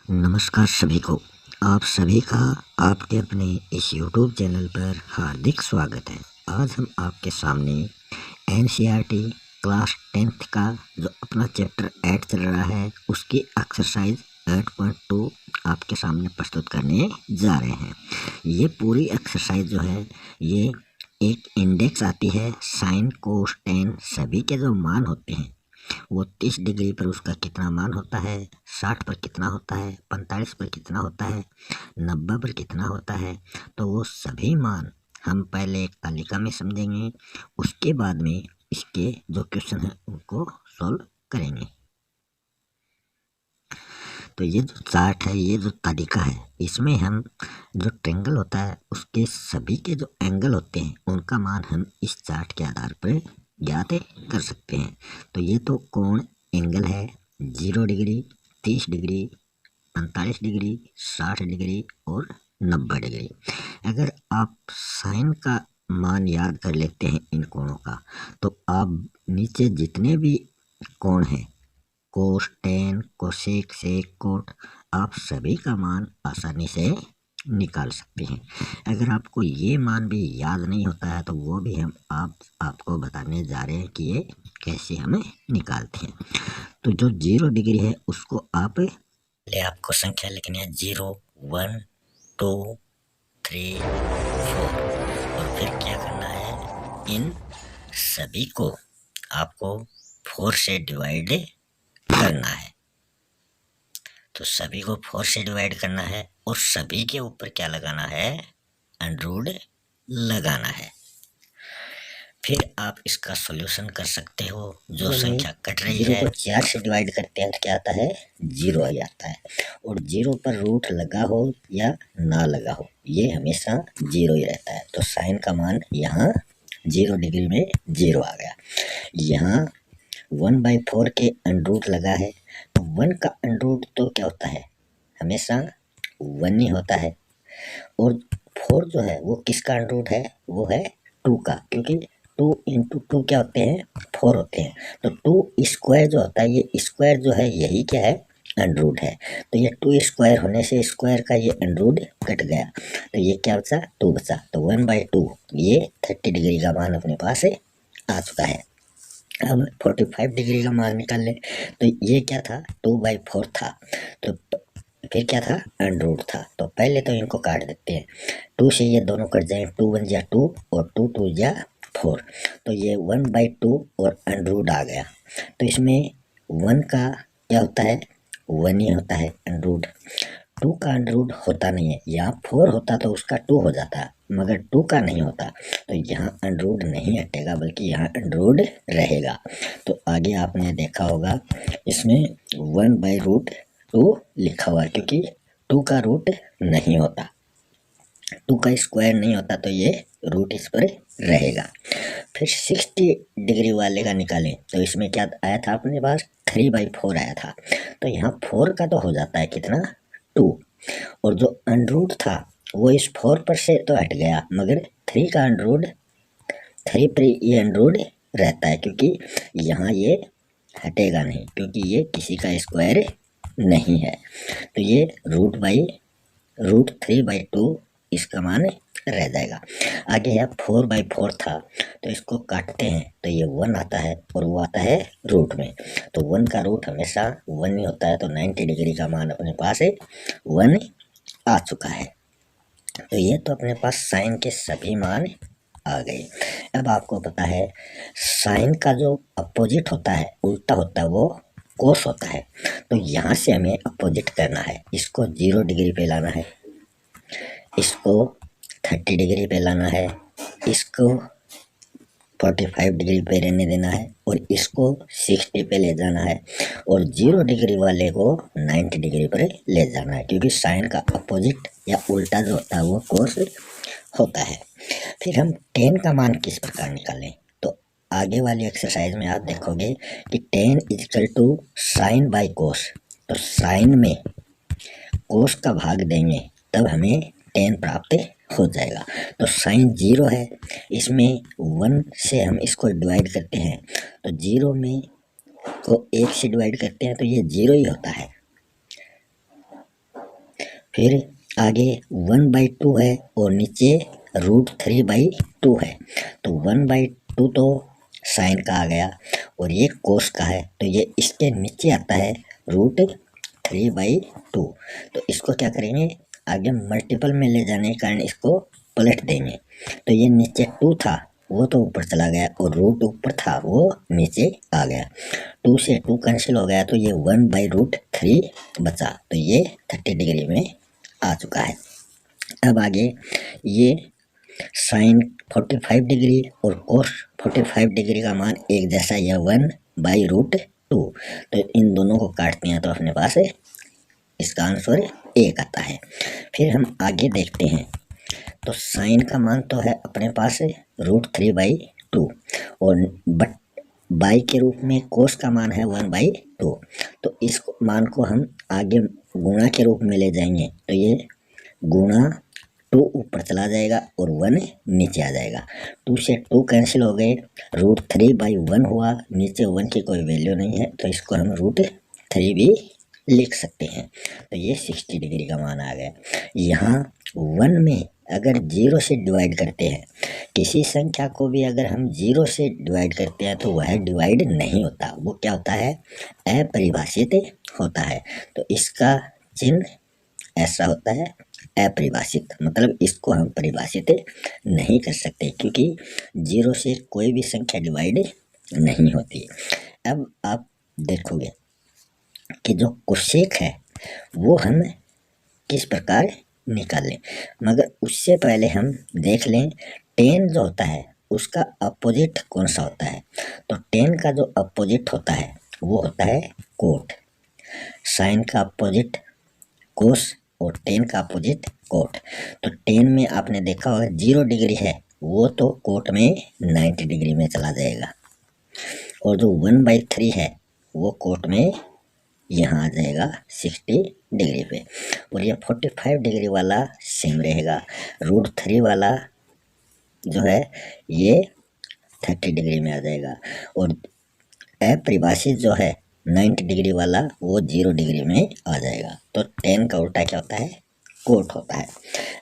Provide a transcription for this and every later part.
नमस्कार सभी को। आप सभी का आपके अपने इस YouTube चैनल पर हार्दिक स्वागत है। आज हम आपके सामने NCERT क्लास 10th का जो अपना चैप्टर 8 चल रहा है उसकी एक्सरसाइज 8.2 आपके सामने प्रस्तुत करने जा रहे हैं। ये पूरी एक्सरसाइज जो है ये एक इंडेक्स आती है साइन कोस टेन सभी के जो मान होते हैं वो 30 डिग्री पर उसका कितना मान होता है, 60 पर कितना होता है, 45 पर कितना होता है, 90 पर कितना होता है। तो वो सभी मान हम पहले एक तालिका में समझेंगे, उसके बाद में इसके जो क्वेश्चन हैं उनको सॉल्व करेंगे। तो ये जो चार्ट है, ये जो तालिका है, इसमें हम जो ट्रेंगल होता है उसके सभी के जो एंगल होते हैं उनका मान हम इस चार्ट के आधार पर ज्ञात कर सकते हैं। तो ये तो कोण एंगल है 0 डिग्री, 30 डिग्री, 45 डिग्री, 60 डिग्री और 90 डिग्री। अगर आप साइन का मान याद कर लेते हैं इन कोणों का, तो आप नीचे जितने भी कोण हैं, कोस, टेन, कोसेक, सेक, कोट, आप सभी का मान आसानी से निकाल सकते हैं। अगर आपको ये मान भी याद नहीं होता है तो वो भी हम आपको बताने जा रहे हैं कि ये कैसे हमें निकालते हैं। तो जो 0 डिग्री है उसको पहले आपको संख्या लिखनी है 0, 1, 2, 3, 4 और फिर क्या करना है, इन सभी को आपको 4 से डिवाइड करना है। तो सभी को 4 से डिवाइड करना है और सभी के ऊपर क्या लगाना है, अंडररूट लगाना है। फिर आप इसका सॉल्यूशन कर सकते हो। जो संख्या कट रही है 4 से डिवाइड करते हैं क्या आता है, 0 ही आता है। और 0 पर रूट लगा हो या ना लगा हो ये हमेशा 0 ही रहता है। तो साइन का मान यहाँ 0 डिग्री में 0 आ गया। यहाँ 1/4 के अंडररूट लगा है तो 1 का अंडररूट तो क्या होता है, हमेशा 1 ही होता है। और 4 जो है वो किसका अंडररूट है, वो है 2 का, क्योंकि 2 इंटू 2 क्या होते हैं, 4 होते हैं। तो 2 स्क्वायर जो होता है, ये स्क्वायर जो है यही क्या है, अंडररूट है। तो ये 2 स्क्वायर होने से स्क्वायर का ये अंडररूट कट गया तो ये क्या बचा, 2 बचा। तो 1/2 ये 30 डिग्री का मान अपने पास आ चुका है। अब 45 डिग्री का मान निकाल ले तो ये क्या था, 2/4 था। तो फिर क्या था, अंडररूट था। तो पहले तो इनको काट देते हैं, 2 से ये दोनों कट जाए, 2 1 जा 2 और 2 2 जा 4। तो ये 1/2 और अंडररूट आ गया। तो इसमें 1 का क्या होता है, 1 ही होता है अंडररूट। 2 का अंडररूट होता नहीं है, यहाँ 4 होता तो उसका 2 हो जाता, मगर 2 का नहीं होता। तो यहाँ अंडररूट नहीं हटेगा बल्कि यहाँ अंडररूट रहेगा। तो आगे आपने देखा होगा इसमें 1/√2 लिखा हुआ है, क्योंकि 2 का रूट नहीं होता, 2 का स्क्वायर नहीं होता, तो ये रूट इस पर रहेगा। फिर 60 डिग्री वाले का निकालें तो इसमें क्या आया था अपने पास, 3/4 आया था। तो यहाँ 4 का तो हो जाता है कितना, 2। और जो अंडररूट था वो इस 4 पर से तो हट गया, मगर 3 का अंडररूट, 3 पर ये अंडररूट रहता है, क्योंकि यहाँ ये हटेगा नहीं, क्योंकि ये किसी का स्क्वायर नहीं है। तो ये √3/2 इसका मान रह जाएगा। आगे है 4/4 था तो इसको काटते हैं तो ये 1 आता है और वो आता है रूट में। तो 1 का रूट हमेशा 1 ही होता है। तो 90 डिग्री का मान अपने पास 1 आ चुका है। तो ये तो अपने पास साइन के सभी मान आ गए। अब आपको पता है साइन का जो अपोजिट होता है, उल्टा होता है, वो कोस होता है। तो यहाँ से हमें अपोजिट करना है, इसको 0 डिग्री पे लाना है, इसको 30 डिग्री पे लाना है, इसको 45 डिग्री पे रहने देना है और इसको 60 पे ले जाना है और 0 डिग्री वाले को 90 डिग्री पर ले जाना है, क्योंकि साइन का अपोजिट या उल्टा जो होता है वो कोस होता है। फिर हम टेन का मान किस प्रकार निकालें, तो आगे वाली एक्सरसाइज में आप देखोगे कि tan equal to sine by cos. तो साइन में कोस का भाग देंगे तब हमें टेन प्राप्त हो जाएगा। तो साइन 0 है, इसमें 1 से हम इसको डिवाइड करते हैं तो 0 में को 1 से डिवाइड करते हैं तो ये 0 ही होता है। फिर आगे 1/2 है और नीचे √3/2 है। तो 1/2 तो साइन का आ गया और ये कोस का है, तो ये इसके नीचे आता है √3/2। तो इसको क्या करेंगे, आगे मल्टीपल में ले जाने के कारण इसको पलट देंगे। तो ये नीचे 2 था वो तो ऊपर चला गया और रूट ऊपर था वो नीचे आ गया। 2 से 2 कैंसिल हो गया तो ये 1/√3 बचा, तो ये 30 डिग्री में आ चुका है। अब आगे ये साइन 45 डिग्री और कोस 45 डिग्री का मान एक जैसा, यह 1/√2। तो इन दोनों को काटते हैं तो अपने पास इसका आंसर 1 आता है। फिर हम आगे देखते हैं, तो साइन का मान तो है अपने पास √3/2 और बट बाई के रूप में कोस का मान है 1/2। तो इस मान को हम आगे गुणा के रूप में ले जाएंगे, तो ये गुणा 2 ऊपर चला जाएगा और 1 नीचे आ जाएगा। 2 से 2 कैंसिल हो गए, √3/1 हुआ, नीचे 1 की कोई वैल्यू नहीं है तो इसको हम √3 भी लिख सकते हैं। तो ये 60 डिग्री का मान आ गया। यहाँ 1 में अगर 0 से डिवाइड करते हैं, किसी संख्या को भी अगर हम 0 से डिवाइड करते हैं तो वह डिवाइड नहीं होता, वो क्या होता है, अपरिभाषित होता है। तो इसका चिन्ह ऐसा होता है अपरिभाषित, मतलब इसको हम परिभाषित नहीं कर सकते क्योंकि 0 से कोई भी संख्या डिवाइड नहीं होती। अब आप देखोगे कि जो कोसेक है वो हम किस प्रकार निकालें, मगर उससे पहले हम देख लें टेन जो होता है उसका अपोजिट कौन सा होता है। तो टेन का जो अपोजिट होता है वो होता है कोट। साइन का अपोजिट कोस और टेन का अपोजिट कोट। तो टेन में आपने देखा होगा 0 डिग्री है वो तो कोट में 90 डिग्री में चला जाएगा और जो 1/3 है वो कोट में यहाँ आ जाएगा 60 डिग्री पे। और ये 45 डिग्री वाला सेम रहेगा। √3 वाला जो है ये 30 डिग्री में आ जाएगा और अपरिभाषित जो है 90 डिग्री वाला वो 0 डिग्री में आ जाएगा। तो टेन का उल्टा क्या होता है, कोट होता है।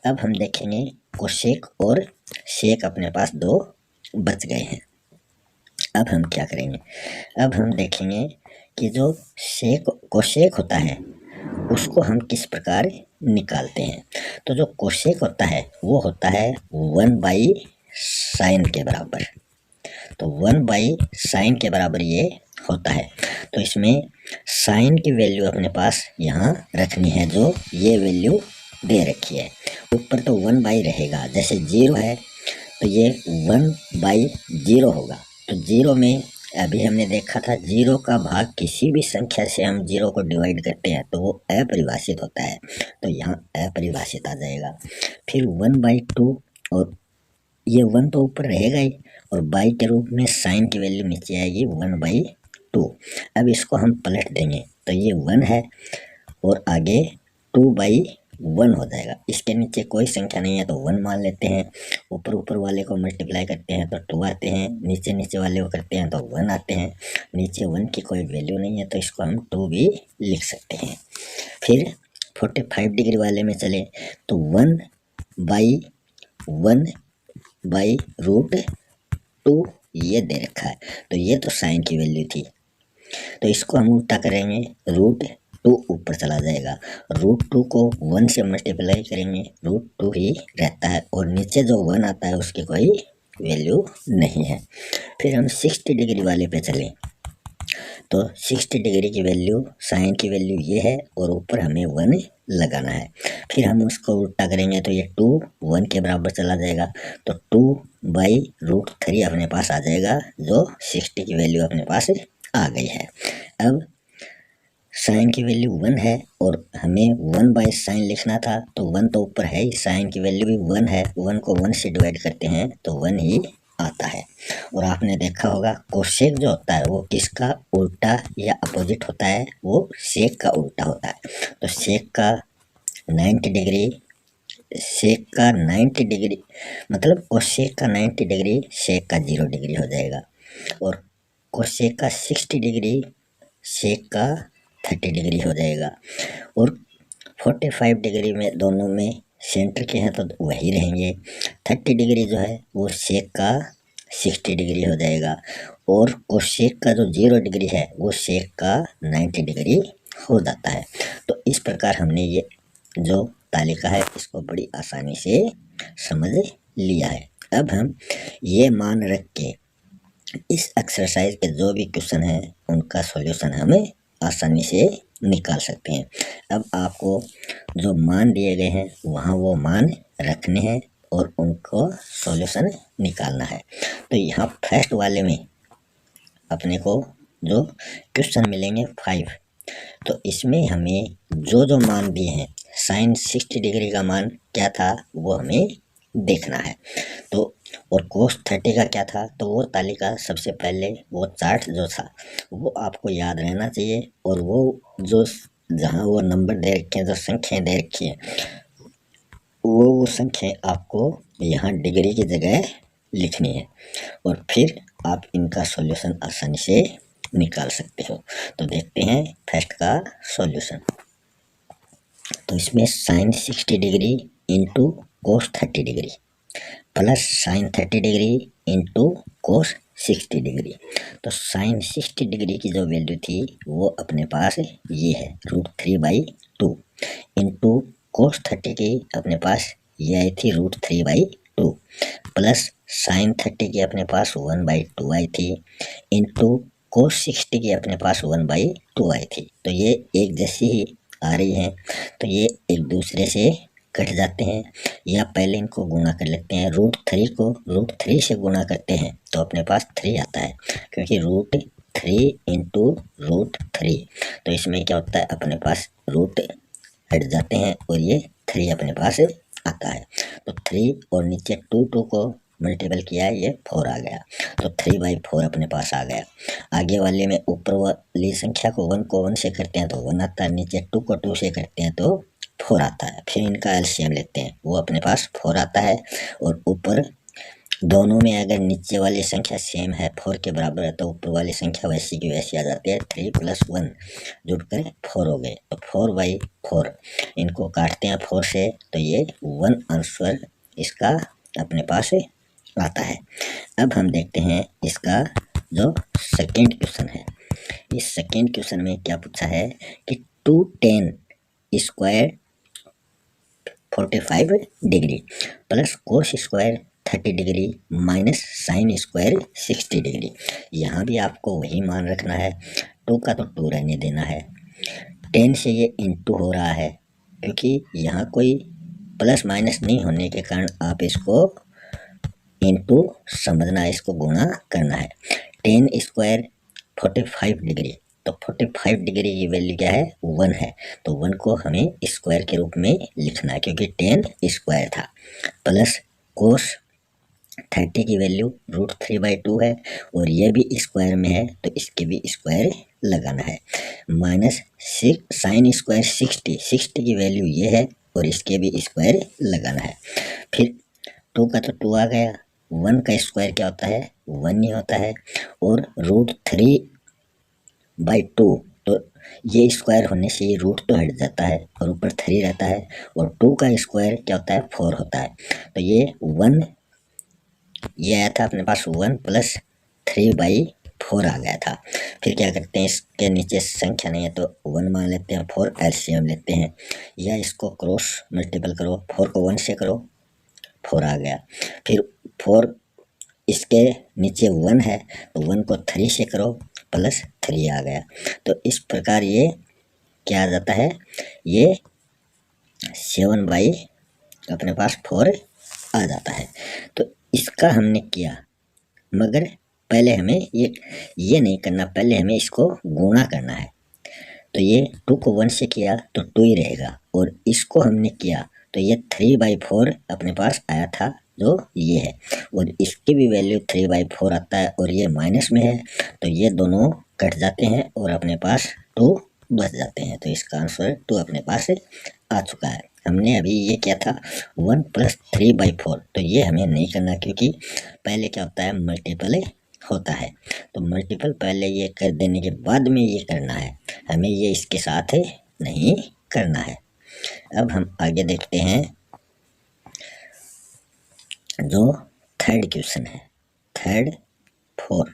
अब हम देखेंगे कोसेक और सेक अपने पास 2 बच गए हैं। अब हम क्या करेंगे, अब हम देखेंगे कि जो कोसेक होता है उसको हम किस प्रकार निकालते हैं। तो जो कोसेक होता है वो होता है 1/sin के बराबर। तो 1/sin के बराबर ये होता है। तो इसमें साइन की वैल्यू अपने पास यहाँ रखनी है, जो ये वैल्यू दे रखी है। ऊपर तो 1/ रहेगा, जैसे 0 है तो ये 1/0 होगा। तो 0 में अभी हमने देखा था 0 का भाग किसी भी संख्या से हम 0 को डिवाइड करते हैं तो वो अपरिभाषित होता है, तो यहाँ अपरिभाषित आ जाएगा। फिर 1/2 और ये 1 तो ऊपर रहेगा ही और बाई के रूप में साइन की वैल्यू नीचे आएगी 1/2। अब इसको हम पलट देंगे तो ये 1 है और आगे 2/1 हो जाएगा। इसके नीचे कोई संख्या नहीं है तो 1 मान लेते हैं। ऊपर वाले को मल्टीप्लाई करते हैं तो 2 आते हैं, नीचे वाले को करते हैं तो 1 आते हैं। नीचे 1 की कोई वैल्यू नहीं है तो इसको हम 2 भी लिख सकते हैं। फिर 45 डिग्री वाले में चले तो 1/1/√2 ये दे रखा है, तो ये तो साइन की वैल्यू थी। तो इसको हम उल्टा करेंगे, √2 ऊपर चला जाएगा। √2 को 1 से मल्टीप्लाई करेंगे, √2 ही रहता है और नीचे जो 1 आता है उसकी कोई वैल्यू नहीं है। फिर हम 60 डिग्री वाले पे चलें तो 60 डिग्री की वैल्यू, साइन की वैल्यू ये है और ऊपर हमें 1 लगाना है। फिर हम उसको उल्टा करेंगे तो ये 2 1 के बराबर चला जाएगा, तो 2/√3 अपने पास आ जाएगा, जो 60 की वैल्यू अपने पास आ गई है। अब साइन की वैल्यू 1 है और हमें 1/sin लिखना था, तो 1 तो ऊपर है ही, साइन की वैल्यू भी 1 है, 1 को 1 से डिवाइड करते हैं तो 1 ही आता है। और आपने देखा होगा कोसेक जो होता है वो किसका उल्टा या अपोजिट होता है, वो सेक का उल्टा होता है। तो सेक का 90 डिग्री, सेक का 90 डिग्री मतलब कोसेक का 90 डिग्री सेक का 0 डिग्री हो जाएगा और कोसेक का 60 डिग्री सेक का 30 डिग्री हो जाएगा और 45 डिग्री में दोनों में सेंटर के हैं तो वही रहेंगे। 30 डिग्री जो है वो सेक का 60 डिग्री हो जाएगा और कोसेक का जो 0 डिग्री है वो सेक का 90 डिग्री हो जाता है। तो इस प्रकार हमने ये जो तालिका है इसको बड़ी आसानी से समझ लिया है। अब हम ये मान रख के इस एक्सरसाइज के जो भी क्वेश्चन है उनका सॉल्यूशन हमें आसानी से निकाल सकते हैं। अब आपको जो मान दिए गए हैं वहाँ वो मान रखने हैं और उनको सॉल्यूशन निकालना है। तो यहाँ फर्स्ट वाले में अपने को जो क्वेश्चन मिलेंगे 5, तो इसमें हमें जो मान दिए हैं साइन 60 डिग्री का मान क्या था वो हमें देखना है। तो और कोस 30 का क्या था, तो वो तालिका सबसे पहले वो चार्ट जो था वो आपको याद रहना चाहिए और वो जो जहाँ वो नंबर दे रखे हैं, जो संख्याएं दे रखी हैं वो संख्याएं आपको यहाँ डिग्री की जगह लिखनी है और फिर आप इनका सॉल्यूशन आसानी से निकाल सकते हो। तो देखते हैं फर्स्ट का सॉल्यूशन। तो इसमें sine 60 degree into cos 30 degree plus sine 30 degree into cos 60 degree. तो साइन 60 डिग्री की जो वैल्यू थी वो अपने पास ये है √3/2 इंटू कोस 30 की अपने पास ये आई थी √3/2 प्लस साइन 30 की अपने पास 1/2 आई थी इंटू कोस 60 की अपने पास 1/2 आई थी। तो ये एक जैसी ही आ रही हैं तो ये एक दूसरे से कट जाते हैं या पहले इनको गुणा कर लेते हैं। √3 को √3 से गुणा करते हैं तो अपने पास 3 आता है क्योंकि √3 इंटू √3। तो इसमें क्या होता है अपने पास रूट हट जाते हैं और ये 3 अपने पास आता है। तो 3 और नीचे 2 को मल्टीपल किया है ये 4 आ गया। तो 3/4 अपने पास आ गया। आगे वाले में ऊपर वाली संख्या को 1 को 1 से करते हैं तो 1 आता है, नीचे 2 को 2 से करते हैं तो 4 आता है। फिर इनका एलसीएम लेते हैं वो अपने पास 4 आता है और ऊपर दोनों में अगर नीचे वाली संख्या सेम है 4 के बराबर है तो ऊपर वाली संख्या वैसी की वैसी आ जाती है। 3 + 1 जुड़कर 4 हो गए तो 4/4 इनको काटते हैं 4 से तो ये 1 आंसर इसका अपने पास आता है। अब हम देखते हैं इसका जो सेकेंड क्वेश्चन है। इस सेकेंड क्वेश्चन में क्या पूछा है कि 2tan square 45 degree plus cos square 30 degree minus sine square 60 degree. यहाँ भी आपको वही मान रखना है। 2 का तो 2 रहने देना है। 10 से ये इंटू हो रहा है क्योंकि यहाँ कोई प्लस माइनस नहीं होने के कारण आप इसको इंटू समझना, इसको गुणा करना है। 10 स्क्वायर 45 डिग्री, तो 45 डिग्री की वैल्यू क्या है 1 है तो 1 को हमें स्क्वायर के रूप में लिखना है क्योंकि 10 स्क्वायर था। प्लस कोस 30 की वैल्यू √3/2 है और ये भी स्क्वायर में है तो इसके भी स्क्वायर लगाना है। माइनस साइन स्क्वायर 60 की वैल्यू ये है और इसके भी स्क्वायर लगाना है। फिर 2 का तो 2 आ गया, 1 का स्क्वायर क्या होता है 1 ही होता है और √3/2 तो ये स्क्वायर होने से ये रूट तो हट जाता है और ऊपर 3 रहता है और 2 का स्क्वायर क्या होता है 4 होता है। तो ये 1 ये आया था अपने पास 1 + 3/4 आ गया था। फिर क्या करते हैं इसके नीचे संख्या नहीं है तो 1 मान लेते हैं, 4 एलसीएम लेते हैं या इसको क्रॉस मल्टीपल करो, 4 को 1 से करो 4 आ गया। फिर 4 इसके नीचे 1 है तो 1 को 3 से करो +3 आ गया। तो इस प्रकार ये क्या आ जाता है ये 7 अपने पास 4 आ जाता है। तो इसका हमने किया मगर पहले हमें ये नहीं करना, पहले हमें इसको गुणा करना है। तो ये 2 को 1 से किया तो 2 ही रहेगा और इसको हमने किया तो ये 3/4 अपने पास आया था जो ये है और इसकी भी वैल्यू 3/4 आता है और ये माइनस में है तो ये दोनों कट जाते हैं और अपने पास 2 बच जाते हैं। तो इसका आंसर 2 अपने पास आ चुका है। हमने अभी ये क्या था 1 + 3/4 तो ये हमें नहीं करना क्योंकि पहले क्या होता है मल्टीपल होता है तो मल्टीपल पहले ये कर देने के बाद में ये करना है, हमें ये इसके साथ नहीं करना है। अब हम आगे देखते हैं जो थर्ड क्वेश्चन है, थर्ड 4।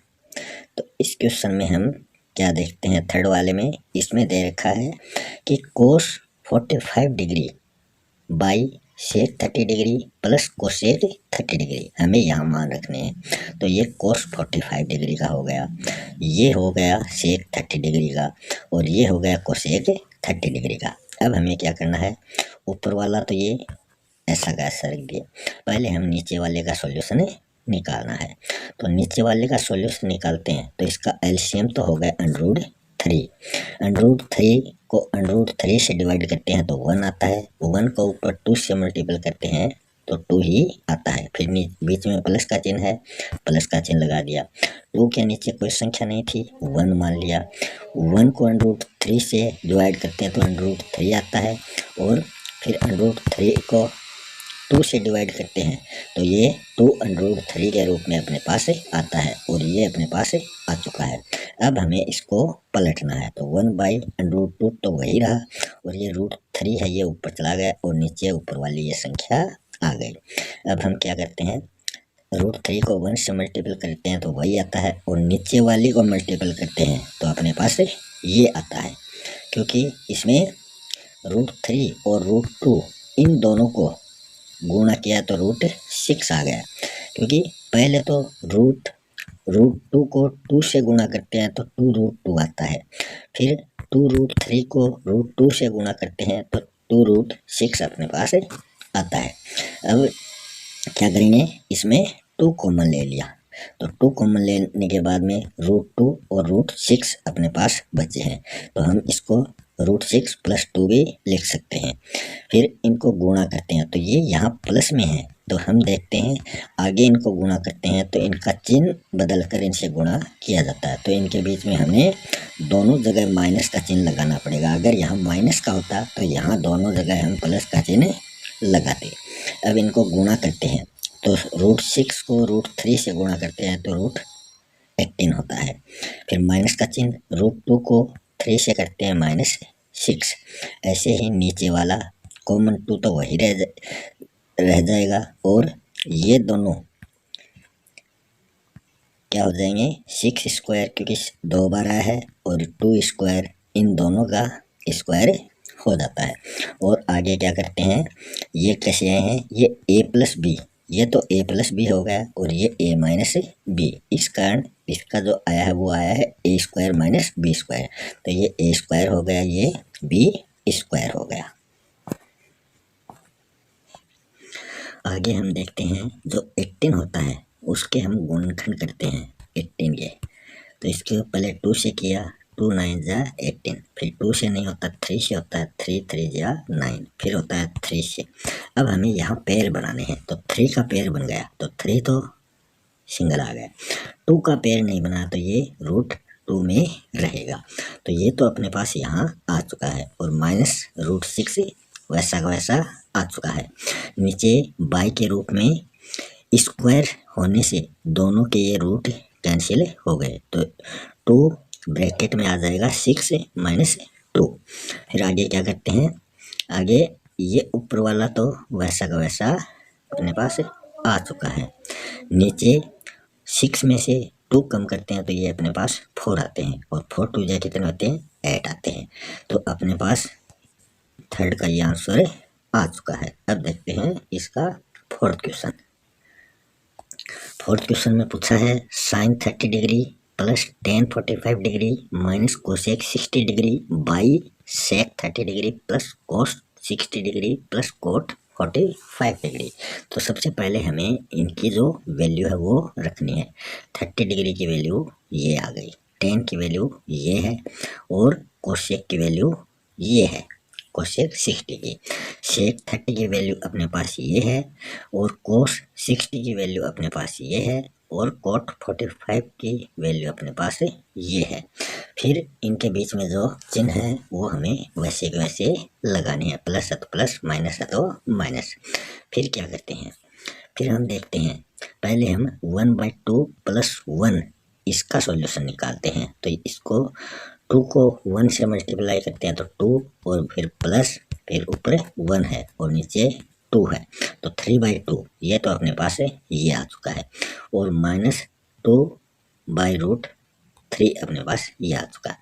तो इस क्वेश्चन में हम क्या देखते हैं, थर्ड वाले में इसमें दे रखा है कि cos 45 degree by sec 30 degree plus cosec 30 degree हमें यहाँ मान रखने हैं। तो ये कोस 45 डिग्री का हो गया, ये हो गया सेक 30 डिग्री का, और ये हो गया कोसेक 30 डिग्री का। अब हमें क्या करना है, ऊपर वाला तो ये ऐसा का ऐसा रख दिया, पहले हम नीचे वाले का सॉल्यूशन निकालना है। तो नीचे वाले का सॉल्यूशन निकालते हैं, तो इसका एलसीएम तो हो गया √3। √3 को √3 से डिवाइड करते हैं तो 1 आता है, 1 को ऊपर 2 से मल्टीपल करते हैं तो 2 ही आता है। फिर बीच में प्लस का चिन्ह है, प्लस का चिन्ह लगा दिया। 2 के नीचे कोई संख्या नहीं थी, 1 मान लिया। 1 को √3 से डिवाइड करते हैं तो √3 आता है, और फिर √3 को 2 से डिवाइड करते हैं तो ये 2 √3 के रूप में अपने पास आता है, और ये अपने पास आ चुका है। अब हमें इसको पलटना है, तो 1/√2 तो वही रहा, और ये √3 है ये ऊपर चला गया, और नीचे ऊपर वाली ये संख्या आ गई। अब हम क्या करते हैं, √3 को 1 से मल्टीपल करते हैं तो वही आता है, और नीचे वाली को मल्टीपल करते हैं तो अपने पास ये आता है, क्योंकि इसमें √3 और √2 इन दोनों को गुणा किया तो √6 आ गया, क्योंकि पहले तो √2 को 2 से गुणा करते हैं तो 2√2 आता है, फिर 2√3 को √2 से गुणा करते हैं तो 2√6 अपने पास आता है। अब क्या करेंगे, इसमें 2 कॉमन ले लिया, तो 2 कॉमन लेने के बाद में √2 और √6 अपने पास बचे हैं, तो हम इसको √6 + 2 भी लिख सकते हैं। फिर इनको गुणा करते हैं तो ये यहाँ प्लस में है, तो हम देखते हैं आगे इनको गुणा करते हैं तो इनका चिन्ह बदल कर इनसे गुणा किया जाता है, तो इनके बीच में हमें दोनों जगह माइनस का चिन्ह लगाना पड़ेगा। अगर यहाँ माइनस का होता तो यहाँ दोनों जगह हम प्लस का चिन्ह लगाते। अब इनको गुणा करते हैं, तो √6 को √3 से गुणा करते हैं तो √18 होता है, फिर माइनस का चिन्ह, √2 को 3 से करते हैं -6। ऐसे ही नीचे वाला कॉमन 2 तो वही रह जाएगा, और ये दोनों क्या हो जाएंगे, 6 स्क्वायर, क्योंकि 2 बार आया है, और 2 स्क्वायर, इन दोनों का स्क्वायर हो जाता है। और आगे क्या करते हैं, ये कैसे आए हैं, ये a + b, ये तो a + b हो गया, और ये a - b, इस कारण इसका जो आया है वो आया है a² - b², तो ये a² हो गया, ये b² हो गया। आगे हम देखते हैं जो 18 होता है उसके हम गुणनखंड करते हैं 18 के, तो इसके पहले 2 से किया, 2 9 जा 18, फिर 2 से नहीं होता 3 से होता है, 3 3 जा 9, फिर होता है 3 से। अब हमें यहाँ पेयर बनाने हैं, तो 3 का पेयर बन गया, तो 3 तो सिंगल आ गया, 2 का पेयर नहीं बना तो ये √2 में रहेगा, तो ये तो अपने पास यहाँ आ चुका है, और -√6 वैसा का वैसा आ चुका है। नीचे बाई के रूप में स्क्वायर होने से दोनों के ये रूट कैंसिल हो गए, तो 2 ब्रैकेट में आ जाएगा 6 - 2। फिर आगे क्या करते हैं, आगे ये ऊपर वाला तो वैसा का वैसा अपने पास आ चुका है। नीचे 6 में से 2 कम करते हैं तो ये अपने पास 4 आते हैं, और 4 2 जा कितने होते हैं, 8 आते हैं, तो अपने पास थर्ड का ये आंसर आ चुका है। अब देखते हैं इसका फोर्थ क्वेश्चन। फोर्थ क्वेश्चन में पूछा है sin 30 degree plus tan 45 degree minus cosec 60 degree by sec 30 degree plus cos 60 degree plus cot 45 degree. तो सबसे पहले हमें इनकी जो वैल्यू है वो रखनी है। 30 डिग्री की वैल्यू ये आ गई, tan की वैल्यू ये है, और कोसेक की वैल्यू ये है, कोसेक 60 की। सेक 30 की वैल्यू अपने पास ये है, और कोस 60 की वैल्यू अपने पास ये है, और कोट 45 की वैल्यू अपने पास ये है। फिर इनके बीच में जो चिन्ह है वो हमें वैसे के वैसे लगाने हैं, प्लस है तो प्लस, माइनस है तो माइनस। फिर क्या करते हैं, फिर हम देखते हैं, पहले हम 1/2 + 1 इसका सॉल्यूशन निकालते हैं। तो इसको टू को 1 से मल्टीप्लाई करते हैं तो 2 और फिर प्लस, फिर ऊपर 1 है और नीचे 2 है, तो 3/2 ये तो अपने पास है, ये आ चुका है। और -2/√3 अपने पास ये आ चुका है।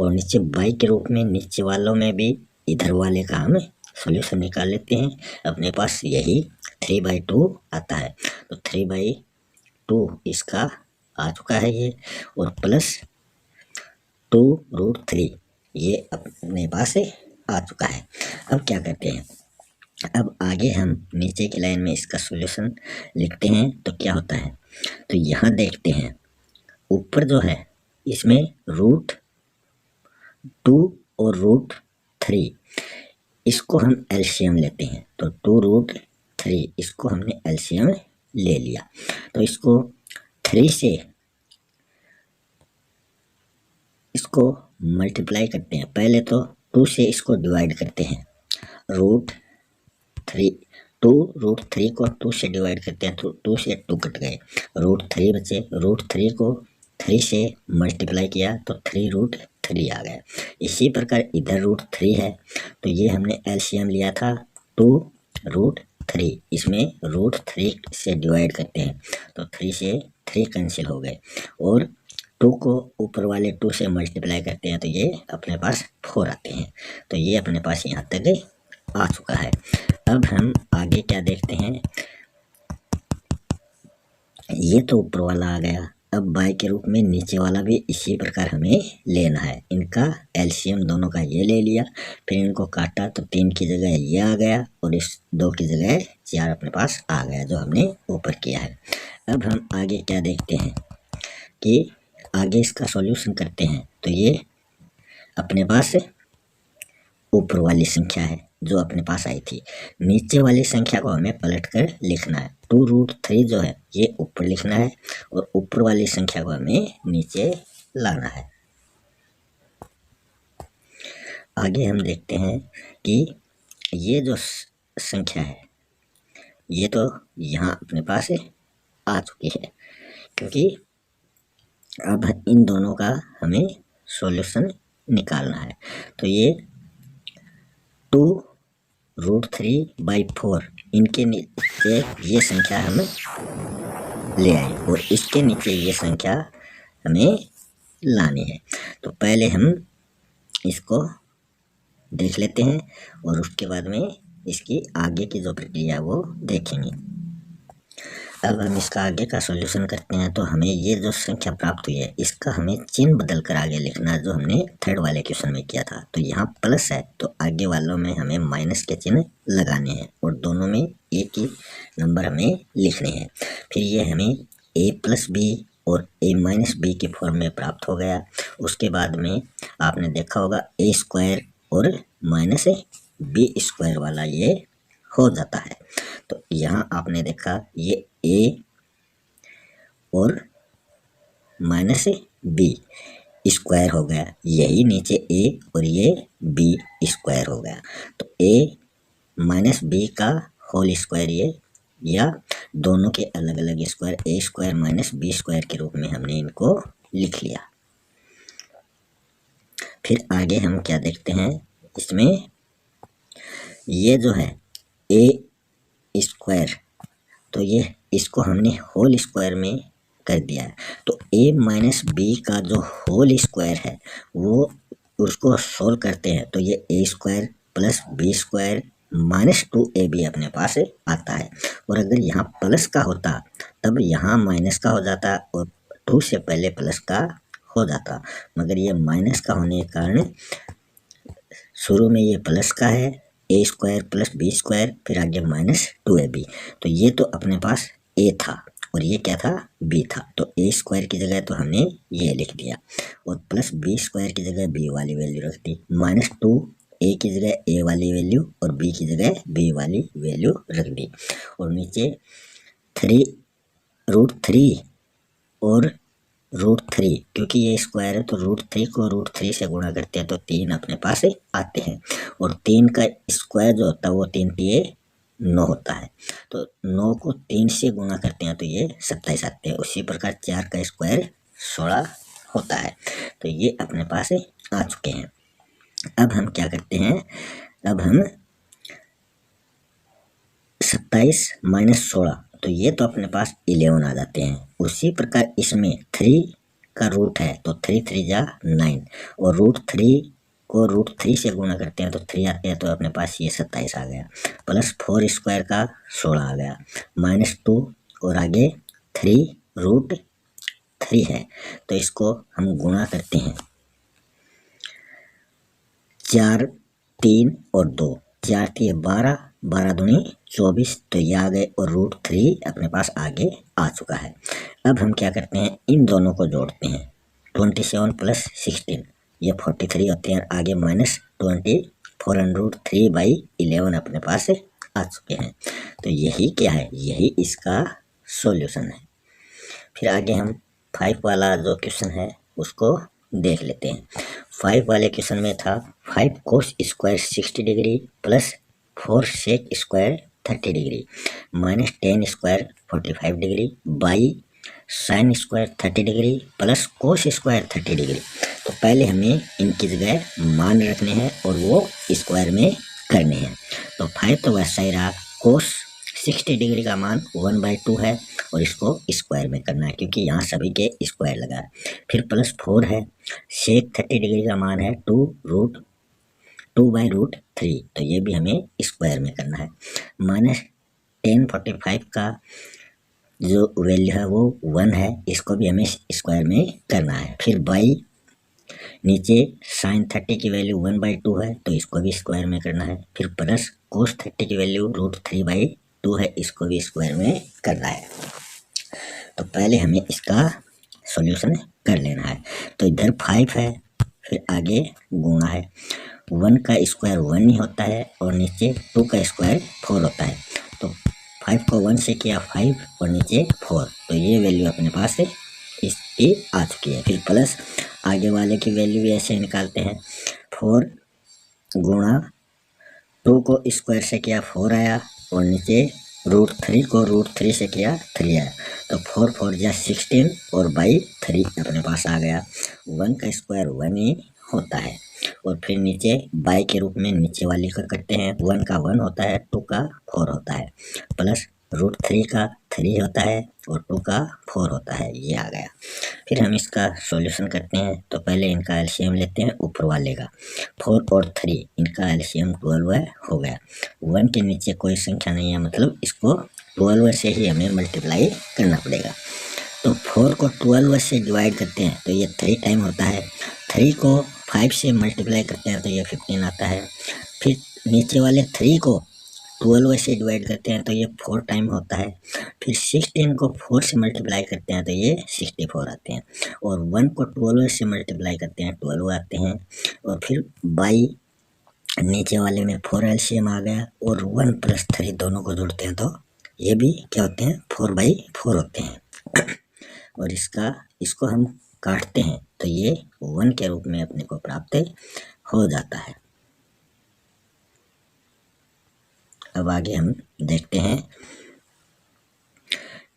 और नीचे बाई के रूप में नीचे वालों में भी इधर वाले का हम सॉल्यूशन निकाल लेते हैं। अपने पास यही 3/2 आता है, तो 3/2 इसका आ चुका है ये, और प्लस 2√3 ये अपने पास आ चुका है। अब क्या करते हैं, अब आगे हम नीचे की लाइन में इसका सॉल्यूशन लिखते हैं तो क्या होता है। तो यहाँ देखते हैं ऊपर जो है इसमें √2 और √3 इसको हम एलसीएम लेते हैं, तो 2√3 इसको हमने एलसीएम ले लिया, तो इसको 3 से इसको मल्टीप्लाई करते हैं। पहले तो 2 से इसको डिवाइड करते हैं, √3 2√3 को 2 से डिवाइड करते हैं तो 2 से 2 कट गए, √3 बचे। √3 को 3 से मल्टीप्लाई किया तो 3√3 आ गया। इसी प्रकार इधर √3 है, तो ये हमने एलसीएम लिया था 2√3, इसमें √3 से डिवाइड करते हैं तो 3 से 3 कैंसिल हो गए, और 2 को ऊपर वाले 2 से मल्टीप्लाई करते हैं तो ये अपने पास 4 आते हैं। तो ये अपने पास यहाँ तक आ चुका है। अब हम आगे क्या देखते हैं, ये तो ऊपर वाला आ गया। अब बाई के रूप में नीचे वाला भी इसी प्रकार हमें लेना है। इनका एलसीएम दोनों का ये ले लिया, फिर इनको काटा तो 3 की जगह ये आ गया और इस 2 की जगह 4 अपने पास आ गया जो हमने ऊपर किया है। अब हम आगे क्या देखते हैं कि आगे इसका सॉल्यूशन करते हैं, तो ये अपने पास ऊपर वाली संख्या है जो अपने पास आई थी, नीचे वाली संख्या को हमें पलट कर लिखना है। 2√3 जो है ये ऊपर लिखना है और ऊपर वाली संख्या को हमें नीचे लाना है। आगे हम देखते हैं कि ये जो संख्या है ये तो यहाँ अपने पास आ चुकी है, क्योंकि अब इन दोनों का हमें सॉल्यूशन निकालना है। तो ये 2√3/4 इनके नीचे ये संख्या हम ले आए और इसके नीचे ये संख्या हमें लानी है। तो पहले हम इसको देख लेते हैं और उसके बाद में इसकी आगे की जो प्रक्रिया है वो देखेंगे। अब हम इसका आगे का सॉल्यूशन करते हैं, तो हमें ये जो संख्या प्राप्त हुई है इसका हमें चिन्ह बदल कर आगे लिखना है, जो हमने थर्ड वाले क्वेश्चन में किया था। तो यहाँ प्लस है तो आगे वालों में हमें माइनस के चिन्ह लगाने हैं और दोनों में एक ही नंबर हमें लिखने हैं। फिर ये हमें a+b और a-b के फॉर्म में प्राप्त हो गया। उसके बाद में आपने देखा होगा a² और -b² वाला ये हो जाता है। तो यहाँ आपने देखा ये a और -b² हो गया, यही नीचे a और ये b² हो गया। तो a-b का होल स्क्वायर ये, या दोनों के अलग अलग स्क्वायर a² -b² के रूप में हमने इनको लिख लिया। फिर आगे हम क्या देखते हैं, इसमें ये जो है a², तो ये इसको हमने होल स्क्वायर में कर दिया है। तो a-b का जो होल स्क्वायर है वो उसको सोल्व करते हैं तो ये a² + b² -2ab अपने पास आता है। और अगर यहाँ प्लस का होता तब यहाँ माइनस का हो जाता और 2 से पहले प्लस का हो जाता, मगर ये माइनस का होने के कारण शुरू में ये प्लस का है, a² + b², फिर आगे -2ab। तो ये तो अपने पास a था और ये क्या था, b था। तो a² की जगह तो हमने ये लिख दिया और +b² की जगह b वाली वैल्यू रख दी, -2 a की जगह a वाली वैल्यू और b की जगह b वाली वैल्यू रख दी। और नीचे 3√3 और √3, क्योंकि ये स्क्वायर है तो √3 को √3 से गुणा करते हैं तो 3 अपने पास आते हैं। और 3 का स्क्वायर जो होता है वो 3 × 9 होता है, तो 9 को 3 से गुणा करते हैं तो ये 27 आते हैं। उसी प्रकार 4 का स्क्वायर 16 होता है, तो ये अपने पास आ चुके हैं। अब हम क्या करते हैं, अब हम 27 माइनस 16, तो ये तो अपने पास 11 आ जाते हैं। उसी प्रकार इसमें 3 का रूट है तो 3 3 जा 9, और √3 को √3 से गुणा करते हैं तो 3 आते हैं, तो अपने पास ये 27 आ गया। प्लस 4 स्क्वायर का 16 आ गया, -2 और आगे 3√3 है, तो इसको हम गुणा करते हैं। 4 3 और 2, 4 3 12, 12 दूनी 24, तो ये आ गए और √3 अपने पास आगे आ चुका है। अब हम क्या करते हैं, इन दोनों को जोड़ते हैं। 27 प्लस 16 ये 43 होते हैं, आगे -24 एंड √3/11 अपने पास आ चुके हैं। तो यही क्या है, यही इसका सॉल्यूशन है। फिर आगे हम 5 वाला जो क्वेश्चन है उसको देख लेते हैं। 5 वाले क्वेश्चन में था 5 cos square 60 degree plus 4 sec square 30 degree minus 10 square 45 degree by sine square 30 degree plus cos square 30 degree. तो पहले हमें इनकी जगह मान रखने हैं और वो स्क्वायर में करने हैं। तो 5 तो वैसा ही रहा, कोस 60 डिग्री का मान 1/2 है और इसको स्क्वायर में करना है क्योंकि यहाँ सभी के स्क्वायर लगा है। फिर प्लस 4 है, सेक 30 डिग्री का मान है 2/√3, तो ये भी हमें स्क्वायर में करना है। माइनस 1045 का जो वैल्यू है वो 1 है, इसको भी हमें स्क्वायर में करना है। फिर बाई नीचे साइन 30 की वैल्यू 1/2 है, तो इसको भी स्क्वायर में करना है। फिर प्लस कोस 30 की वैल्यू √3/2 है, इसको भी स्क्वायर में करना है। तो पहले हमें इसका सॉल्यूशन कर लेना है। तो इधर 5 है, फिर आगे गुणा है, 1 का स्क्वायर 1 ही होता है और नीचे 2 का स्क्वायर 4 होता है। तो 5 को 1 से किया 5 और नीचे 4, तो ये वैल्यू अपने पास है इसकी आ चुकी है। फिर प्लस आगे वाले की वैल्यू भी ऐसे निकालते हैं, 4 गुणा 2 को स्क्वायर से किया 4 आया और नीचे √3 को √3 से किया 3 आया, तो 4 4 जा 16 और बाई 3 अपने पास आ गया। 1 का स्क्वायर 1 ही होता है और फिर नीचे बाई के रूप में नीचे वाले का करते हैं। 1 का 1 होता है, 2 का 4 होता है, प्लस √3 का 3 होता है और 2 का 4 होता है, ये आ गया। फिर हम इसका सॉल्यूशन करते हैं। तो पहले इनका एलसीएम लेते हैं, ऊपर वाले का 4 और 3, इनका एलसीएम 12 हो गया। 1 के नीचे कोई संख्या नहीं है, मतलब इसको 12 से ही हमें मल्टीप्लाई करना पड़ेगा। तो 4 को 12 से डिवाइड करते हैं तो ये 3 टाइम होता है, 3 को 5 से मल्टीप्लाई करते हैं तो ये 15 आता है। फिर नीचे वाले 3 को 12 से डिवाइड करते हैं तो ये 4 टाइम होता है। फिर 16 को 4 से मल्टीप्लाई करते हैं तो ये 64 आते हैं, और 1 को 12 से मल्टीप्लाई करते हैं 12 आते हैं। और फिर बाई नीचे वाले में 4 एलसीएम आ गया और 1 + 3 दोनों को जोड़ते हैं तो ये भी क्या होते हैं, 4/4 होते हैं। और इसको हम काटते हैं तो ये 1 के रूप में अपने को प्राप्त हो जाता है। अब आगे हम देखते हैं,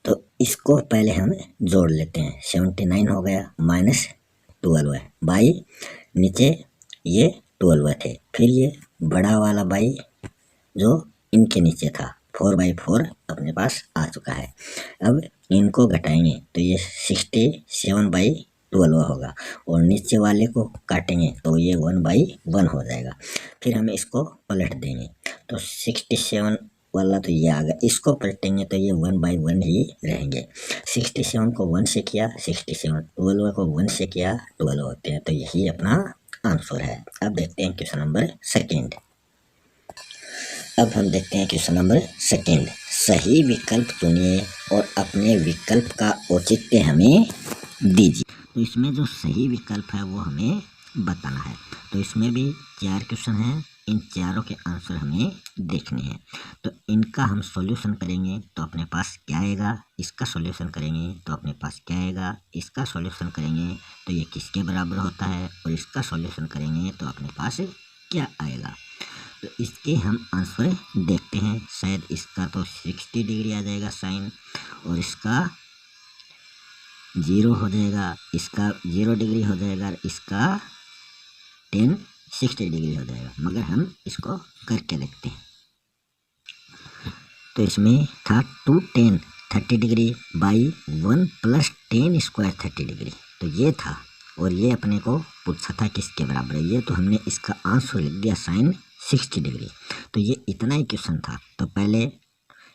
तो इसको पहले हम जोड़ लेते हैं। 79 हो गया, -12 है, बाई नीचे ये 12 थे, फिर ये बड़ा वाला बाई जो इनके नीचे था 4/4 अपने पास आ चुका है। अब इनको घटाएंगे तो ये 67/12 होगा और नीचे वाले को काटेंगे तो ये 1/1 हो जाएगा। फिर हम इसको पलट देंगे तो 67 वाला तो ये आ गया, इसको पलटेंगे तो ये 1/1 ही रहेंगे। 67 को 1 से किया 67, 12 को 1 से किया 12 होते हैं, तो यही अपना आंसर है। अब देखते हैं क्वेश्चन नंबर 2। अब हम देखते हैं क्वेश्चन नंबर 2। सही विकल्प चुनिए और अपने विकल्प का औचित्य हमें दीजिए। तो इसमें जो सही विकल्प है वो हमें बताना है। तो इसमें भी 4 क्वेश्चन हैं, इन चारों के आंसर हमें देखने हैं। तो इनका हम सॉल्यूशन करेंगे तो अपने पास क्या आएगा, इसका सॉल्यूशन करेंगे तो अपने पास क्या आएगा, इसका सॉल्यूशन करेंगे तो ये किसके बराबर होता है, और इसका सॉल्यूशन करेंगे तो अपने पास क्या आएगा। तो इसके हम आंसर देखते हैं। शायद इसका तो 60 डिग्री आ जाएगा साइन, और इसका 0 हो जाएगा, इसका 0 डिग्री हो जाएगा, इसका टेन 60 डिग्री हो जाएगा, मगर हम इसको करके देखते हैं। तो इसमें था 2 tan 30 degree by 1 plus ten square 30 degree, तो ये था, और ये अपने को पूछा था किसके बराबर है, ये तो हमने इसका आंसर लिख दिया sin 60 डिग्री। तो ये इतना ही क्वेश्चन था। तो पहले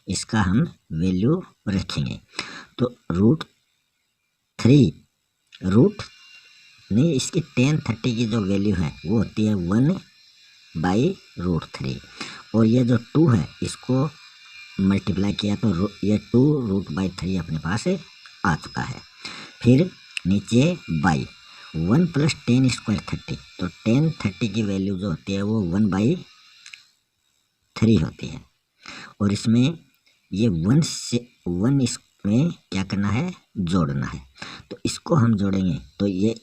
इसका हम वैल्यू रखेंगे, तो रूट नहीं, इसकी tan 30 की जो वैल्यू है वो होती है 1/√3, और ये जो 2 है इसको मल्टीप्लाई किया तो ये 2√3 अपने पास आ चुका है। फिर नीचे बाई 1 प्लस टेन स्क्वायर 30, तो tan 30 की वैल्यू जो होती है वो 1/3 होती है, और इसमें ये 1 इसमें क्या करना है, जोड़ना है। तो इसको हम जोड़ेंगे तो ये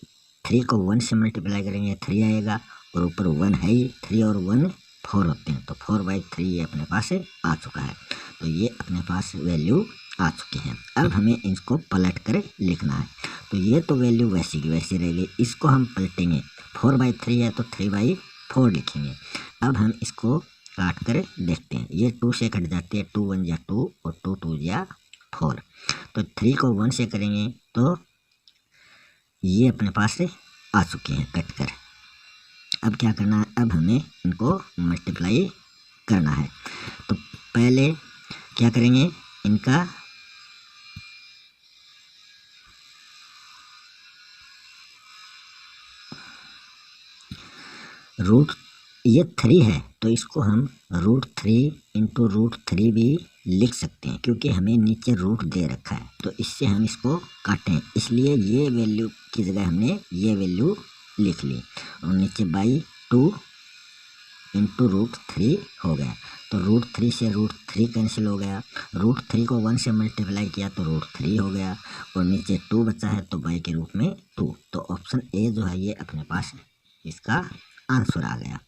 3 को 1 से मल्टीप्लाई करेंगे 3 आएगा, और ऊपर 1 है ही, 3 और 1 4 होते हैं, तो 4/3 ये अपने पास आ चुका है। तो ये अपने पास वैल्यू आ चुकी है। अब हमें इसको पलट कर लिखना है, तो ये तो वैल्यू वैसी की वैसी रहेगी, इसको हम पलटेंगे, 4/3 है तो 3/4 लिखेंगे। अब हम इसको काट कर देखते हैं, ये 2 से कट जाती है, 2 1 जा 2 और 2 2 जा 4, तो 3 को 1 से करेंगे तो ये अपने पास आ चुके हैं कट कर। अब क्या करना है, अब हमें इनको मल्टीप्लाई करना है। तो पहले क्या करेंगे, इनका रूट, ये 3 है तो इसको हम √3 इंटू √3 भी लिख सकते हैं, क्योंकि हमें नीचे रूट दे रखा है, तो इससे हम इसको काटें, इसलिए ये वैल्यू की जगह हमने ये वैल्यू लिख ली, और नीचे बाई 2 इंटू √3 हो गया। तो √3 से √3 कैंसिल हो गया, √3 को 1 से मल्टीप्लाई किया तो √3 हो गया, और नीचे 2 बचा है तो बाई के रूप में 2। तो ऑप्शन ए जो है ये अपने पास इसका आंसर आ गया।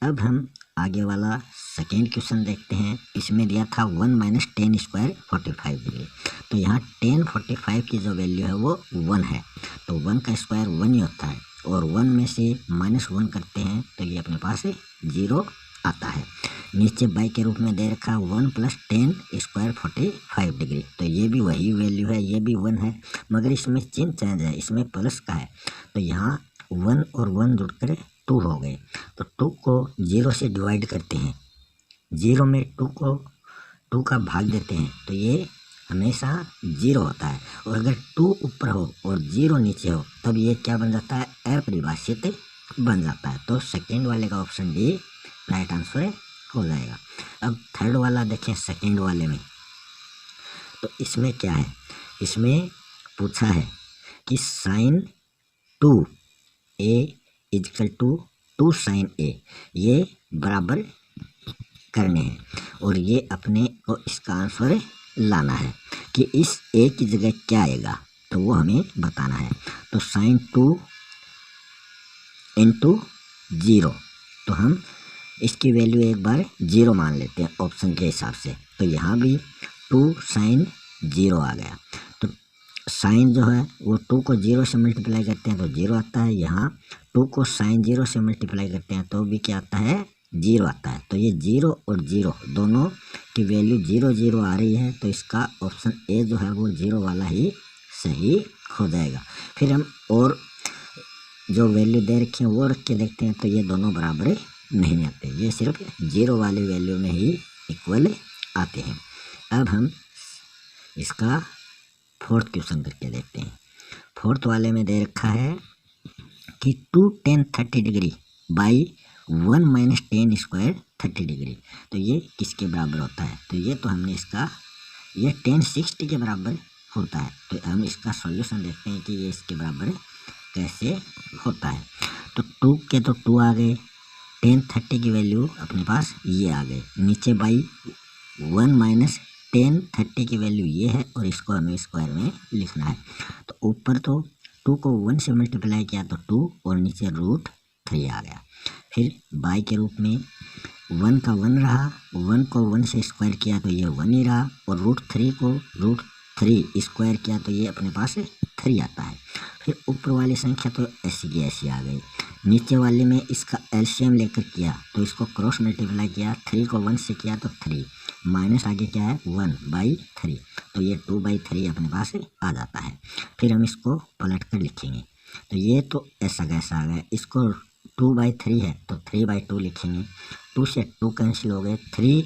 अब हम आगे वाला सेकेंड क्वेश्चन देखते हैं। इसमें दिया था 1 माइनस टेन स्क्वायर 45 डिग्री, तो यहाँ tan 45 की जो वैल्यू है वो 1 है, तो 1 का स्क्वायर 1 ही होता है, और 1 में से -1 करते हैं तो ये अपने पास 0 आता है। नीचे बाई के रूप में दे रखा 1 प्लस टेन स्क्वायर 45 डिग्री, तो ये भी वही वैल्यू है, ये भी 1 है, मगर इसमें चिन्ह चेंज है, इसमें प्लस का है, तो यहाँ 1 और 1 जुड़कर 2 हो गए, तो 2 को 0 से डिवाइड करते हैं, 0 में 2 का भाग देते हैं, तो ये हमेशा 0 होता है, और अगर 2 ऊपर हो और 0 नीचे हो तब ये क्या बन जाता है, अपरिभाषित बन जाता है। तो सेकेंड वाले का ऑप्शन डी राइट आंसर हो जाएगा। अब थर्ड वाला देखें, सेकेंड वाले में तो इसमें क्या है, इसमें पूछा है कि sin 2a equal to 2 sin a, ये बराबर करने हैं, और ये अपने को इसका आंसर लाना है कि इस a की जगह क्या आएगा, तो वो हमें बताना है। तो sin 2 इंटू 0, तो हम इसकी वैल्यू एक बार 0 मान लेते हैं ऑप्शन के हिसाब से, तो यहाँ भी 2 sin 0 आ गया, तो साइन जो है वो 2 को 0 से मल्टीप्लाई करते हैं तो 0 आता है, यहाँ 2 को sin 0 से मल्टीप्लाई करते हैं तो भी क्या आता है, 0 आता है। तो ये 0 और 0 दोनों की वैल्यू 0 0 आ रही है, तो इसका ऑप्शन ए जो है वो 0 वाला ही सही हो जाएगा। फिर हम और जो वैल्यू दे रखी है वो रख के देखते हैं, तो ये दोनों बराबर नहीं आते, ये सिर्फ 0 वाली वैल्यू में ही इक्वल आते हैं। अब हम इसका फोर्थ क्वेश्चन करके देखते हैं। फोर्थ वाले में दे रखा है कि 2 tan 30 degree by 1 minus ten square 30 degree, तो ये किसके बराबर होता है, तो ये तो हमने इसका, ये tan 60 के बराबर होता है, तो हम इसका सॉल्यूशन देखते हैं कि ये इसके बराबर कैसे होता है। तो 2 के तो 2 आ गए, tan 30 की वैल्यू अपने पास ये आ गए, नीचे बाई 1 माइनस tan 30 की वैल्यू ये है, और इसको हमें स्क्वायर में लिखना है। तो ऊपर तो 2 को 1 से मल्टीप्लाई किया तो 2, और नीचे √3 आ गया। फिर बाई के रूप में 1 का 1 रहा, 1 को 1 से स्क्वायर किया तो ये 1 ही रहा, और √3 को √3 स्क्वायर किया तो ये अपने पास 3 आता है। फिर ऊपर वाली संख्या तो ऐसी की ऐसी आ गई, नीचे वाले में इसका एलसीएम लेकर किया तो इसको क्रॉस मल्टीप्लाई किया, 3 को 1 से किया तो 3 माइनस आगे क्या है 1/3, तो ये 2/3 अपने पास आ जाता है। फिर हम इसको पलट कर लिखेंगे तो ये तो ऐसा कैसा आ गया, इसको 2/3 है तो 3/2 लिखेंगे, 2 से 2 कैंसिल हो गए, 3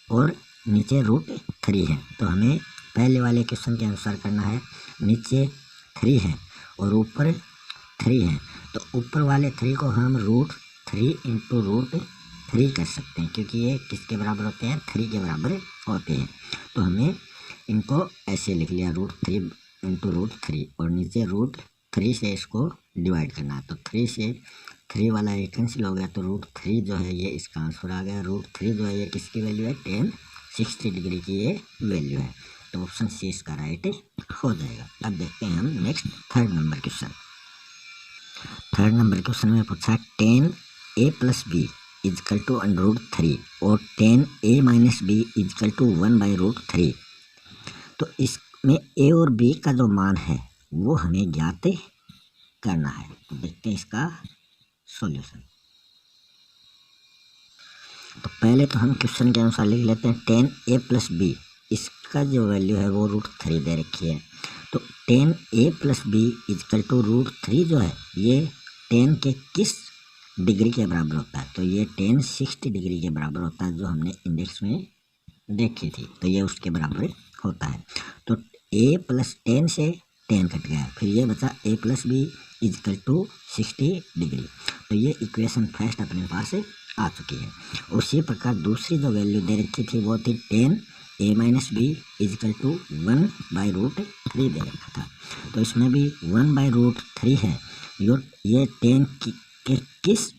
और नीचे √3 है, तो हमें पहले वाले क्वेश्चन के अनुसार करना है, नीचे 3 है और ऊपर 3 है, तो ऊपर वाले 3 को हम √3 इंटू √3 कर सकते हैं, क्योंकि ये किसके बराबर होते हैं 3 के बराबर होते हैं। तो हमें इनको ऐसे लिख लिया √3 इंटू √3 और नीचे √3 से इसको डिवाइड करना है, तो 3 से 3 वाला ये कैंसिल हो गया, तो √3 जो है ये इसका आंसर आ गया। √3 जो है ये किसकी वैल्यू है 1060 डिग्री की ये वैल्यू है, तो ऑप्शन सी इसका राइट हो जाएगा। अब देखते हैं हम next third number question. Third number question में पूछा 10a + b इजकल टू √3 और 10a - b इजकल टू 1/√3, तो इसमें a और b का जो मान है वो हमें ज्ञात करना है। तो देखते हैं इसका सॉल्यूशन। तो पहले तो हम क्वेश्चन के अनुसार लिख लेते हैं 10a + b, इसका जो वैल्यू है वो √3 दे रखी है, तो 10a + b इजकल टू √3 जो है ये 10 के किस डिग्री के बराबर होता है, तो ये 1060 डिग्री के बराबर होता है, जो हमने इंडेक्स में देखी थी, तो ये उसके बराबर होता है। तो a + 10 से 10 कट गया, फिर ये बचा a + b equal to 60 degree, तो ये इक्वेशन फर्स्ट अपने पास आ चुकी है। उसी प्रकार दूसरी जो वैल्यू दे रखी थी वो थी 10a - b इजकल टू 1/√3 दे रखा था, तो इसमें भी 1/√3 है, ये 10 के किस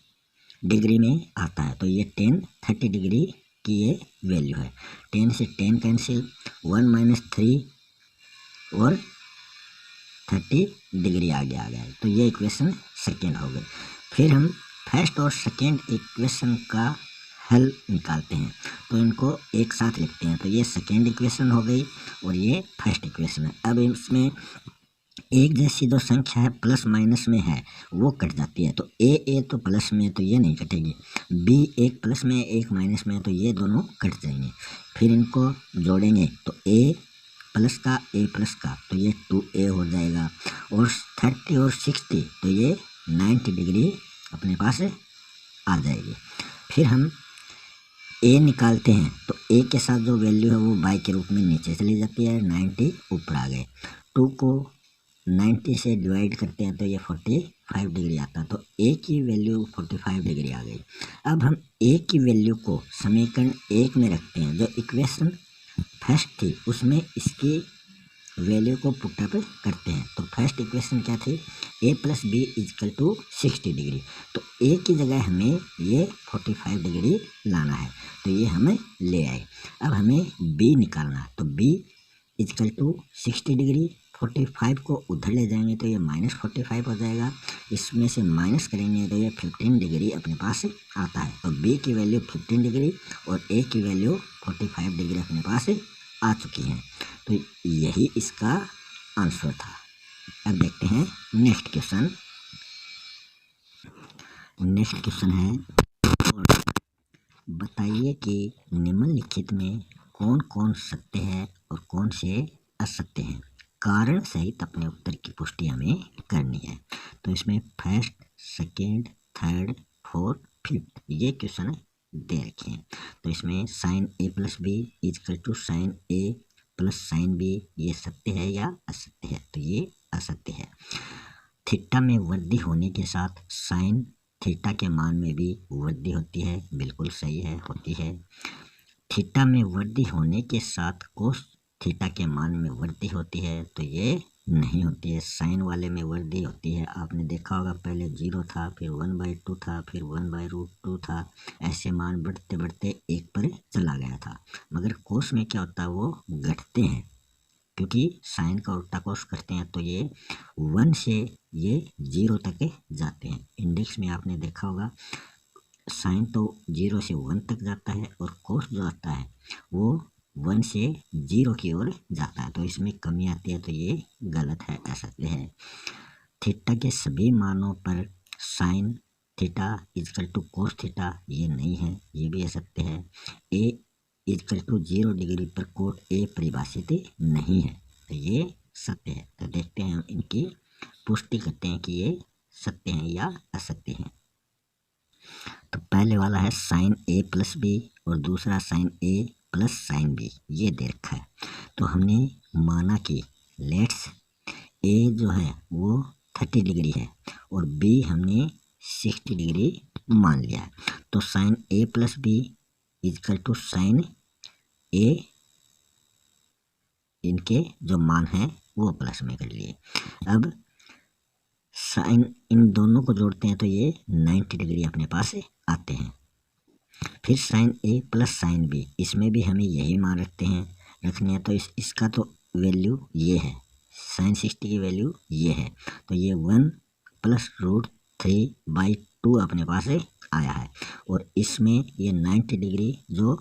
डिग्री में आता है, तो ये 1030 डिग्री की ये वैल्यू है। 10 से 10 कैंसिल, 1 - 3 और 30 डिग्री आगे आ गया, तो ये इक्वेशन सेकेंड हो गई। फिर हम फर्स्ट और सेकेंड इक्वेशन का हल निकालते हैं, तो इनको एक साथ लिखते हैं, तो ये सेकेंड इक्वेशन हो गई और ये फर्स्ट इक्वेशन है। अब इसमें एक जैसी जो संख्या है प्लस माइनस में है वो कट जाती है, तो ए तो प्लस में तो ये नहीं कटेगी, बी एक प्लस में एक माइनस में तो ये दोनों कट जाएंगे। फिर इनको जोड़ेंगे तो ए प्लस का ए प्लस का तो ये 2a हो जाएगा, और 30 और 60 तो ये 90 डिग्री अपने पास आ जाएगी। फिर हम a निकालते हैं, तो a के साथ जो वैल्यू है वो बाई के रूप में नीचे चली जाती है, 90 ऊपर आ गए, 2 को 90 से डिवाइड करते हैं तो ये 45 डिग्री आता है, तो a की वैल्यू 45 डिग्री आ गई। अब हम a की वैल्यू को समीकरण 1 में रखते हैं, जो इक्वेशन फर्स्ट थी उसमें इसकी वैल्यू को पुटअप करते हैं, तो फर्स्ट इक्वेशन क्या थी a + b equal to 60 degree, तो a की जगह हमें ये 45 डिग्री लाना है, तो ये हमें ले आए। अब हमें b निकालना है, तो b इजकल टू 60 डिग्री, 45 को उधर ले जाएंगे तो ये -45 हो जाएगा, इसमें से माइनस करेंगे तो ये 15 डिग्री अपने पास आता है, तो b की वैल्यू 15 डिग्री और a की वैल्यू 45 डिग्री अपने पास आ चुकी है, तो यही इसका आंसर था। अब देखते हैं नेक्स्ट क्वेश्चन। नेक्स्ट क्वेश्चन है, बताइए कि निम्नलिखित में कौन कौन सत्य है और कौन से असत्य हैं, कारण सहित अपने उत्तर की पुष्टि हमें करनी है। तो इसमें first, second, third, fourth, fifth ये क्वेश्चन दे रखे हैं, तो इसमें sin a + b equal to sin a + sin b ये सत्य है या असत्य है, तो ये असत्य है। थीटा में वृद्धि होने के साथ साइन थीटा के मान में भी वृद्धि होती है, बिल्कुल सही है, होती है। थीटा में वृद्धि होने के साथ कोस थीटा के मान में वृद्धि होती है, तो ये नहीं होती है। साइन वाले में वृद्धि होती है, आपने देखा होगा पहले 0 था, फिर 1/2 था, फिर 1/√2 था, ऐसे मान बढ़ते बढ़ते 1 पर चला गया था। मगर कोस में क्या होता है, वो घटते हैं, क्योंकि साइन का उल्टा कोस करते हैं, तो ये 1 से ये 0 तक जाते हैं। इंडेक्स में आपने देखा होगा साइन तो 0 से 1 तक जाता है और कोस जो आता है वो 1 से 0 की ओर जाता है, तो इसमें कमी आती है, तो ये गलत है, असत्य है। थीटा के सभी मानों पर sine theta equal to cos theta ये नहीं है, ये भी असत्य है। ए इजकल टू 0 डिग्री पर कोट ए परिभाषित नहीं है, तो ये सत्य है। तो देखते हैं हम इनकी पुष्टि करते हैं कि ये सत्य हैं या असत्य हैं। तो पहले वाला है साइन ए प्लस बी और दूसरा sign A plus sine B, ये दे रखा है। तो हमने माना कि लेट्स ए जो है वो 30 डिग्री है और बी हमने 60 डिग्री मान लिया है। तो sin A plus B equal to sin A, इनके जो मान है वो प्लस में कर लिए। अब साइन इन दोनों को जोड़ते हैं तो ये 90 डिग्री अपने पास आते हैं। फिर sign A plus sine B, इसमें भी हमें यही मान रखते हैं रखने हैं। तो इसका तो वैल्यू ये है, साइन 60 की वैल्यू ये है, तो ये 1 प्लस √3/2 अपने पास आया है। और इसमें ये 90 डिग्री जो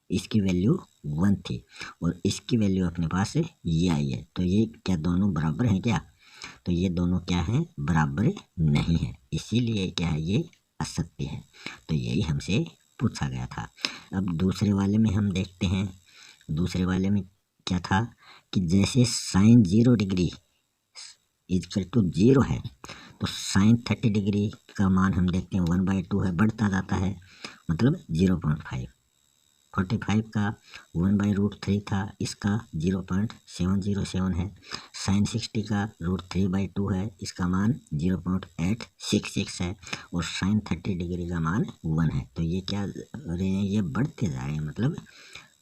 इसकी वैल्यू 1 थी और इसकी वैल्यू अपने पास ये आई है। तो ये क्या दोनों बराबर हैं क्या? तो ये दोनों क्या है, बराबर नहीं है, इसीलिए क्या है, ये असत्य है। तो यही हमसे पूछा गया था। अब दूसरे वाले में हम देखते हैं, दूसरे वाले में क्या था कि जैसे साइन 0 डिग्री इजकल टू 0 है, तो साइन 30 डिग्री का मान हम देखते हैं 1/2 है, बढ़ता जाता है, मतलब 0.5। 45 का 1/√3 था, इसका 0.707 है। साइन 60 का √3/2 है, इसका मान 0.866 है। और साइन 30 डिग्री का मान 1 है। तो ये क्या रहे हैं, ये बढ़ते जा रहे हैं, मतलब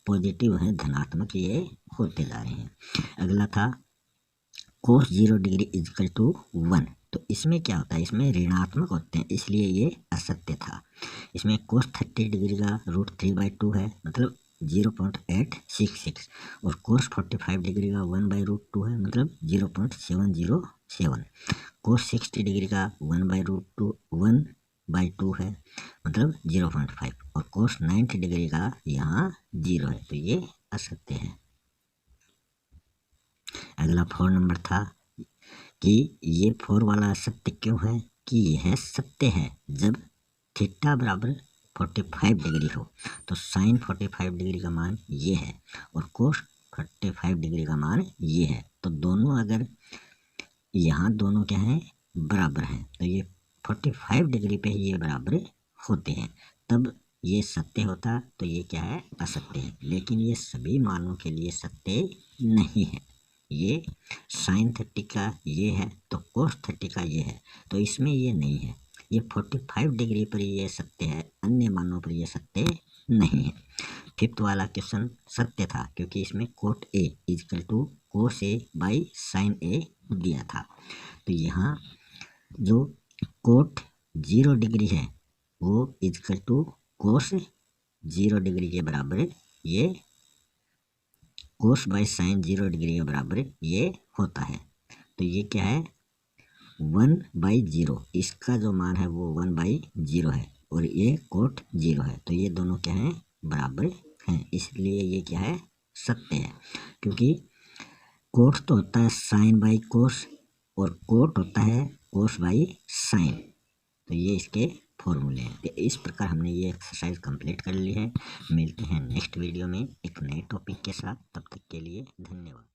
पॉजिटिव है, धनात्मक ये होते जा रहे हैं। अगला था कोस 0 डिग्री इजकल टू 1, तो इसमें क्या होता है, इसमें ऋणात्मक होते हैं, इसलिए ये असत्य था। इसमें कोस 30 डिग्री का √3/2 है, मतलब 0.866। और कोस 45 डिग्री का 1/√2 है, मतलब 0.707। कोस 60 डिग्री का 1/2 है, मतलब 0.5। और कोस 90 डिग्री का यहाँ 0 है, तो ये असत्य है। अगला 4 नंबर था कि ये 4 वाला सत्य क्यों है, कि यह सत्य है जब थीटा बराबर 45 डिग्री हो। तो साइन 45 डिग्री का मान ये है और कोस 45 डिग्री का मान ये है। तो दोनों अगर यहाँ दोनों क्या हैं, बराबर हैं, तो ये 45 डिग्री पे ये बराबर होते हैं, तब ये सत्य होता। तो ये क्या है, असत्य है। लेकिन ये सभी मानों के लिए सत्य नहीं है। ये साइन 30 का ये है तो कोस 30 का ये है, तो इसमें ये नहीं है। ये 45 डिग्री पर ये सत्य है, अन्य मानों पर ये सत्य नहीं है। 5th वाला क्वेश्चन सत्य था क्योंकि इसमें cot A equal to cos A by sin A दिया था। तो यहाँ जो कोट 0 डिग्री है वो इजकल टू कोस 0 डिग्री के बराबर ये कोस बाई साइन 0 डिग्री के बराबर ये होता है। तो ये क्या है, 1/0, इसका जो मान है वो 1/0 है और ये कोट 0 है, तो ये दोनों क्या हैं, बराबर हैं, इसलिए ये क्या है, सत्य है। क्योंकि कोट तो होता है साइन बाई कोस और कोट होता है कोस बाई साइन, तो ये इसके फॉर्मूले हैं। तो इस प्रकार हमने ये एक्सरसाइज कंप्लीट कर ली है। मिलते हैं नेक्स्ट वीडियो में एक नए टॉपिक के साथ, तब तक के लिए धन्यवाद।